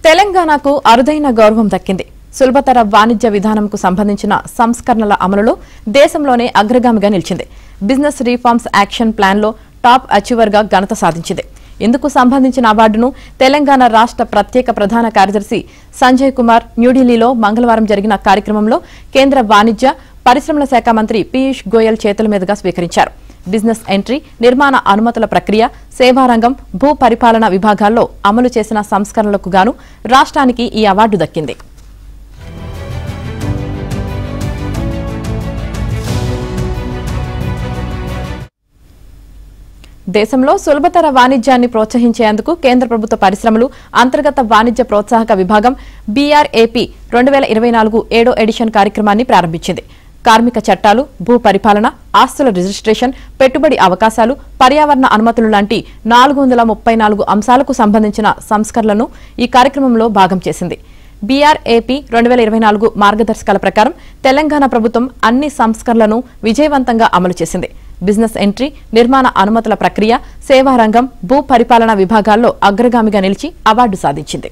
తెలంగాణకు అరుదైన గౌరవం దక్కింది. సులభతర వాణిజ్య విధానంకు సంబంధించిన సంస్కరణల అమలులో దేశంలోనే అగ్రగామిగా నిలిచింది. బిజినెస్ రిఫార్మ్స్ యాక్షన్ ప్లాన్లో టాప్ అచీవర్గా ఘనత సాధించింది. ఇందుకు సంబంధించిన అవార్డును తెలంగాణ రాష్ట్ర ప్రత్యేక ప్రధాన కార్యదర్శి సంజయ్ కుమార్ న్యూఢిల్లీలో మంగళవారం జరిగిన కార్యక్రమంలో కేంద్ర వాణిజ్య పరిశ్రమల శాఖ మంత్రి పీయూష్ గోయల్ చేతుల మీదుగా స్వీకరించారు. బిజినెస్ ఎంట్రీ, నిర్మాణ అనుమతుల ప్రక్రియ, సేవారంగం, భూ పరిపాలన విభాగాల్లో అమలు చేసిన సంస్కరణలకు గాను రాష్ట్రానికి ఈ అవార్డు దక్కింది. దేశంలో సులభతర వాణిజ్యాన్ని ప్రోత్సహించేందుకు కేంద్ర ప్రభుత్వ పరిశ్రమలు, అంతర్గత వాణిజ్య ప్రోత్సాహక విభాగం BRAP 2024 7వ ఎడిషన్ కార్యక్రమాన్ని ప్రారంభించింది. కార్మిక చట్టాలు, భూ పరిపాలన, ఆస్తుల రిజిస్ట్రేషన్, పెట్టుబడి అవకాశాలు, పర్యావరణ అనుమతులు లాంటి 434 అంశాలకు సంబంధించిన సంస్కరణలను ఈ కార్యక్రమంలో భాగం చేసింది. BRAP 2024 మార్గదర్శకాల ప్రకారం తెలంగాణ ప్రభుత్వం అన్ని సంస్కరణలను విజయవంతంగా అమలు చేసింది. బిజినెస్ ఎంట్రీ, నిర్మాణ అనుమతుల ప్రక్రియ, సేవారంగం, భూ పరిపాలన విభాగాల్లో అగ్రగామిగా నిలిచి అవార్డు సాధించింది.